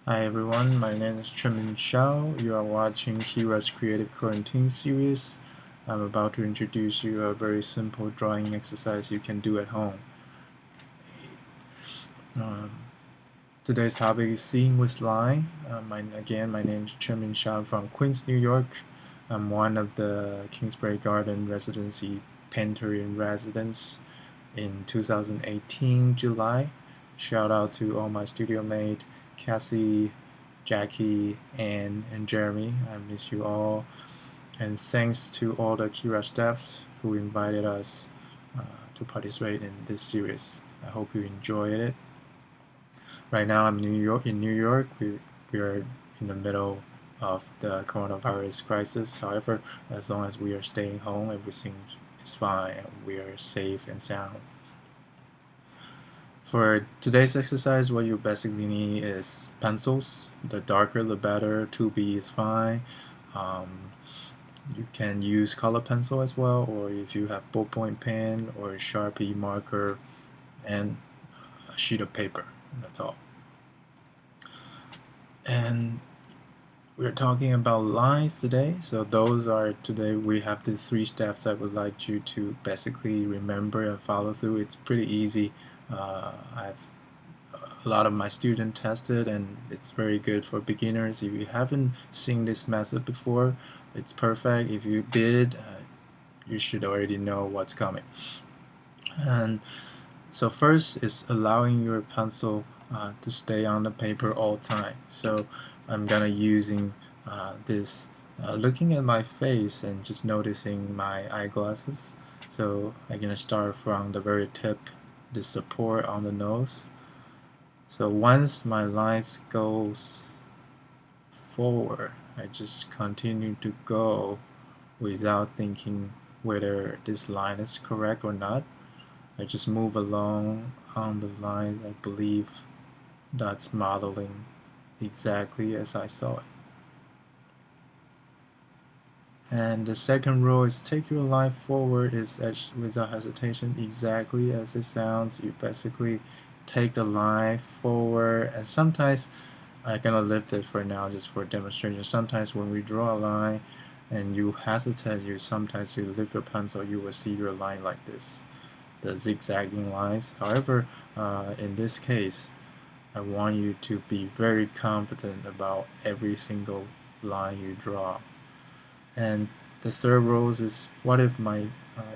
Hi everyone, my name is Chemin Hsiao. You are watching Kira's Creative Quarantine series. I'm about to introduce you a very simple drawing exercise you can do at home. Um, Today's topic is Seeing with Line. My name is Chemin Hsiao from Queens, New York. I'm one of the Kingsbury Garden Residency painter in residence in 2018 July. Shout out to all my studio mates, Cassie, Jackie, Anne, and Jeremy. I miss you all. And thanks to all the Kira staffs who invited us to participate in this series. I hope you enjoyed it. Right now I'm in New York. We are in the middle of the coronavirus crisis. However, as long as we are staying home, everything is fine. We are safe and sound. For today's exercise, what you basically need is pencils. The darker the better. 2B is fine. You can use color pencil as well, or if you have ballpoint pen or a Sharpie marker and a sheet of paper. That's all. And we're talking about lines today. So today we have the 3 steps I would like you to basically remember and follow through. It's pretty easy. I've a lot of my students tested and it's very good for beginners. If you haven't seen this method before, it's perfect. If you did, you should already know what's coming. And so first is allowing your pencil to stay on the paper all time. So I'm gonna using this looking at my face and just noticing my eyeglasses. So I'm gonna start from the very tip, the support on the nose. So once my lines goes forward, I just continue to go without thinking whether this line is correct or not. I just move along on the line. I believe that's modeling exactly as I saw it. And the second rule is take your line forward is without hesitation, exactly as it sounds. You basically take the line forward, and sometimes I'm gonna lift it for now just for demonstration. Sometimes when we draw a line and you hesitate, sometimes you lift your pencil, you will see your line like this, the zigzagging lines. However, in this case, I want you to be very confident about every single line you draw. And the third rule is, what if my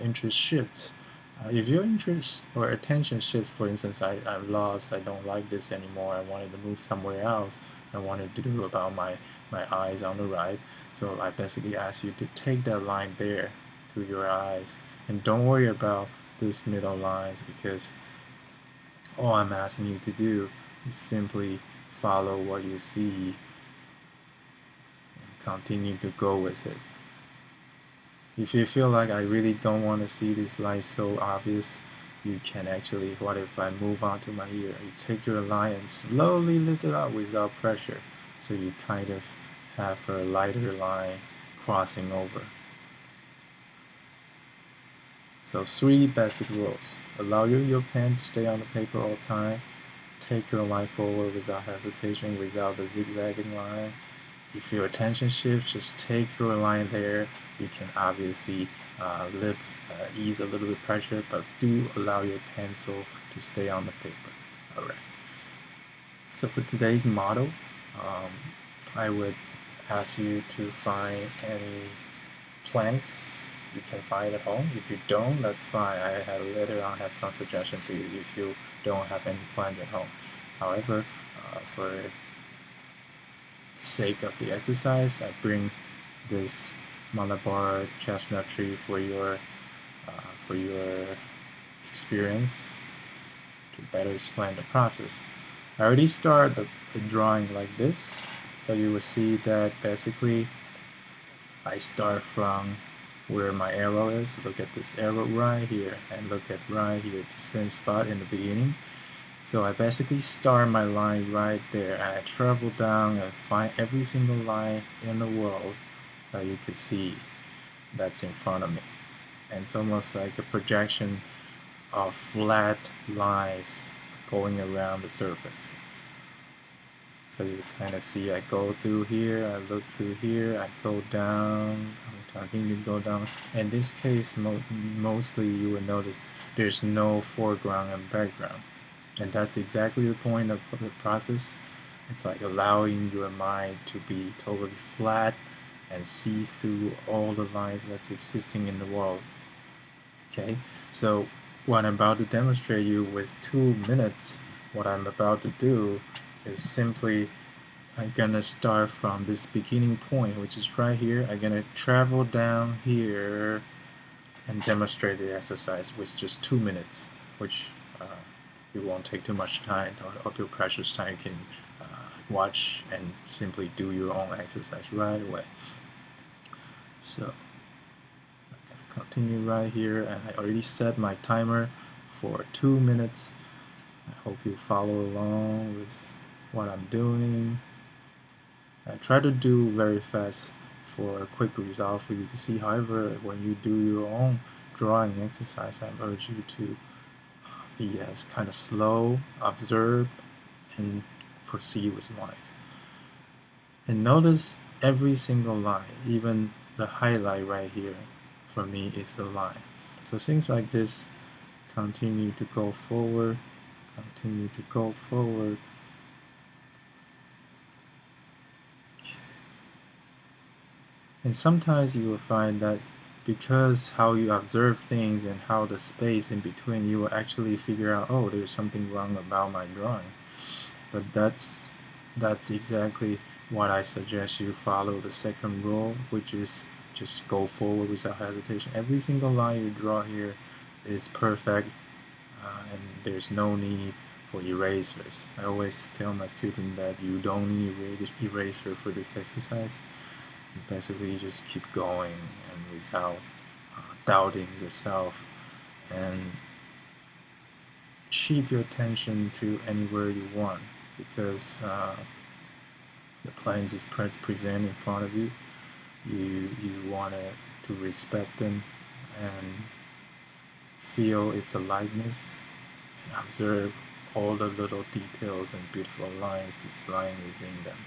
interest shifts? If your interest or attention shifts, for instance, I'm lost, I don't like this anymore, I wanted to move somewhere else, I wanted to do about my eyes on the right, so I basically ask you to take that line there to your eyes, and don't worry about these middle lines, because all I'm asking you to do is simply follow what you see and continue to go with it. If you feel like I really don't want to see this light so obvious, you can actually, what if I move on to my ear? You take your line and slowly lift it up without pressure, so you kind of have a lighter line crossing over. So 3 basic rules. Allow your pen to stay on the paper all the time. Take your line forward without hesitation, without the zigzagging line. If your attention shifts, just take your line there. You can obviously ease a little bit pressure, but do allow your pencil to stay on the paper. Alright. So for today's model, I would ask you to find any plants you can find at home. If you don't, that's fine. Later on have some suggestion for you if you don't have any plants at home. However, for sake of the exercise, I bring this Malabar chestnut tree for your experience to better explain the process. I already started a drawing like this, so you will see that basically I start from where my arrow is. Look at this arrow right here, and look at right here, the same spot in the beginning. So I basically start my line right there, and I travel down and find every single line in the world that you could see that's in front of me. And it's almost like a projection of flat lines going around the surface. So you kind of see I go through here, I look through here, I go down, continue to go down. In this case, mostly you will notice there's no foreground and background. And that's exactly the point of the process. It's like allowing your mind to be totally flat and see through all the lines that's existing in the world. Okay, so what I'm about to demonstrate you with 2 minutes, what I'm about to do is simply I'm gonna start from this beginning point, which is right here. I'm gonna travel down here and demonstrate the exercise with just 2 minutes, which it won't take too much time of your precious time. You can watch and simply do your own exercise right away. So I'm gonna continue right here, and I already set my timer for 2 minutes. I hope you follow along with what I'm doing. I try to do very fast for a quick result for you to see. However, when you do your own drawing exercise, I urge you to be as kind of slow, observe, and proceed with lines. And notice every single line, even the highlight right here, for me is a line. So things like this continue to go forward, continue to go forward. And sometimes you will find that because how you observe things and how the space in between, you will actually figure out, oh, there's something wrong about my drawing. But that's exactly what I suggest you follow the second rule, which is just go forward without hesitation. Every single line you draw here is perfect, and there's no need for erasers. I always tell my students that you don't need eraser for this exercise. You basically just keep going and without doubting yourself, and shift your attention to anywhere you want, because the plans is present in front of you. You want to respect them and feel its aliveness and observe all the little details and beautiful lines that's lying within them.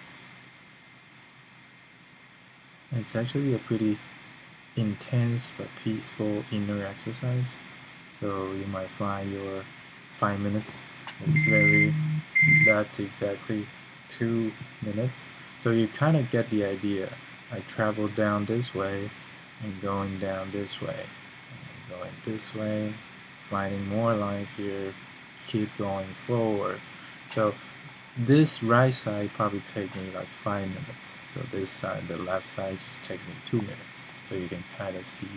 And it's actually a pretty intense but peaceful inner exercise. So you might find your 5 minutes is that's exactly 2 minutes. So you kind of get the idea. I travel down this way and going down this way and going this way, finding more lines here, keep going forward. So this right side probably take me like 5 minutes. So this side, the left side, just take me 2 minutes. So you can kind of see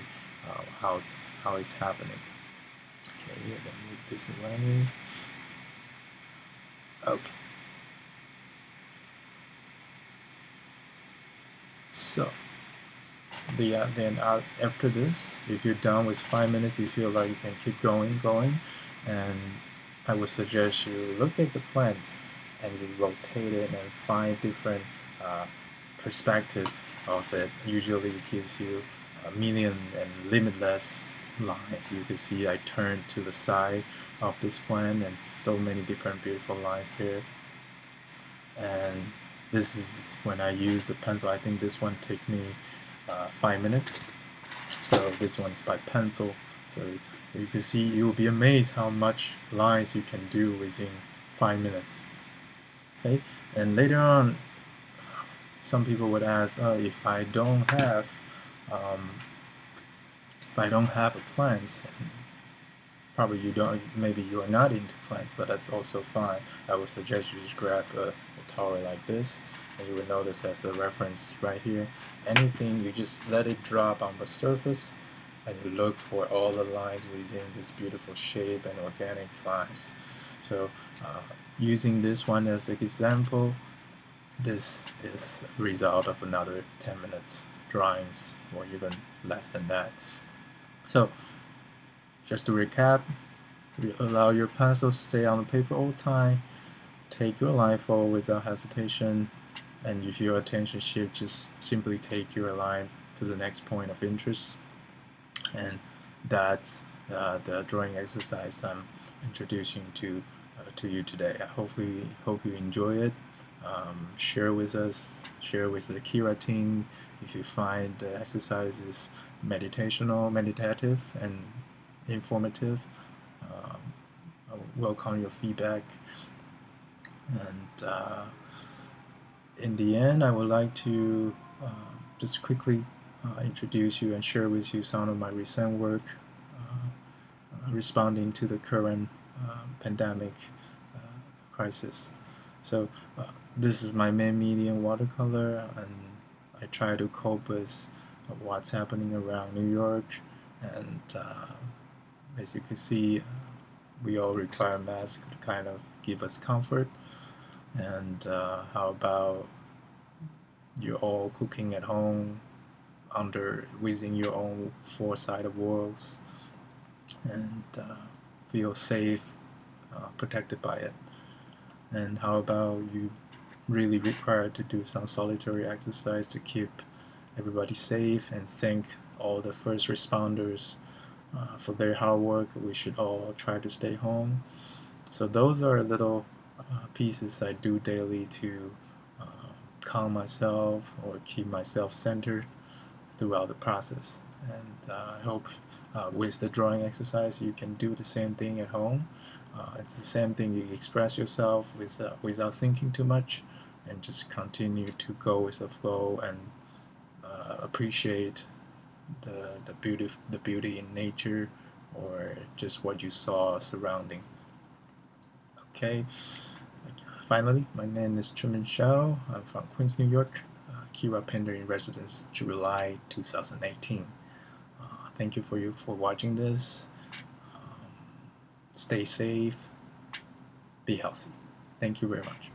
how it's happening. Okay, I'm gonna move this away. Okay. So then after this, if you're done with 5 minutes, you feel like you can keep going, and I would suggest you look at the plants and you rotate it and find different perspective of it. Usually it gives you a million and limitless lines. You can see I turned to the side of this plant and so many different beautiful lines there. And this is when I use a pencil. I think this one take me 5 minutes. So this one's by pencil. So you can see, you'll be amazed how much lines you can do within 5 minutes. Okay, and later on, some people would ask, if I don't have a plant, probably maybe you are not into plants, but that's also fine. I would suggest you just grab a tower like this, and you will notice as a reference right here, anything, you just let it drop on the surface, and you look for all the lines within this beautiful shape and organic lines. So using this one as an example, this is a result of another 10 minutes drawings, or even less than that. So just to recap, you allow your pencil to stay on the paper all the time, take your line forward without hesitation, and if your attention shift, just simply take your line to the next point of interest. And that's the drawing exercise I'm introducing to you today. I hope you enjoy it. share with us, share with the Kira team if you find the exercises meditative and informative. Um, I welcome your feedback. And in the end, I would like to just quickly introduce you and share with you some of my recent work responding to the current pandemic crisis. So this is my main medium, watercolor, and I try to cope with what's happening around New York. And as you can see, we all require masks to kind of give us comfort. And how about you're all cooking at home within your own four-sided walls and feel safe, protected by it. And how about you really required to do some solitary exercise to keep everybody safe and thank all the first responders for their hard work. We should all try to stay home. So those are little pieces I do daily to calm myself or keep myself centered throughout the process. And I hope with the drawing exercise you can do the same thing at home. It's the same thing, you express yourself without thinking too much and just continue to go with the flow and appreciate the beauty in nature or just what you saw surrounding. Okay, finally, my name is Chemin Hsiao. I'm from Queens, New York. Kira Pender in residence, July 2018. Thank you for watching this. Stay safe, be healthy. Thank you very much.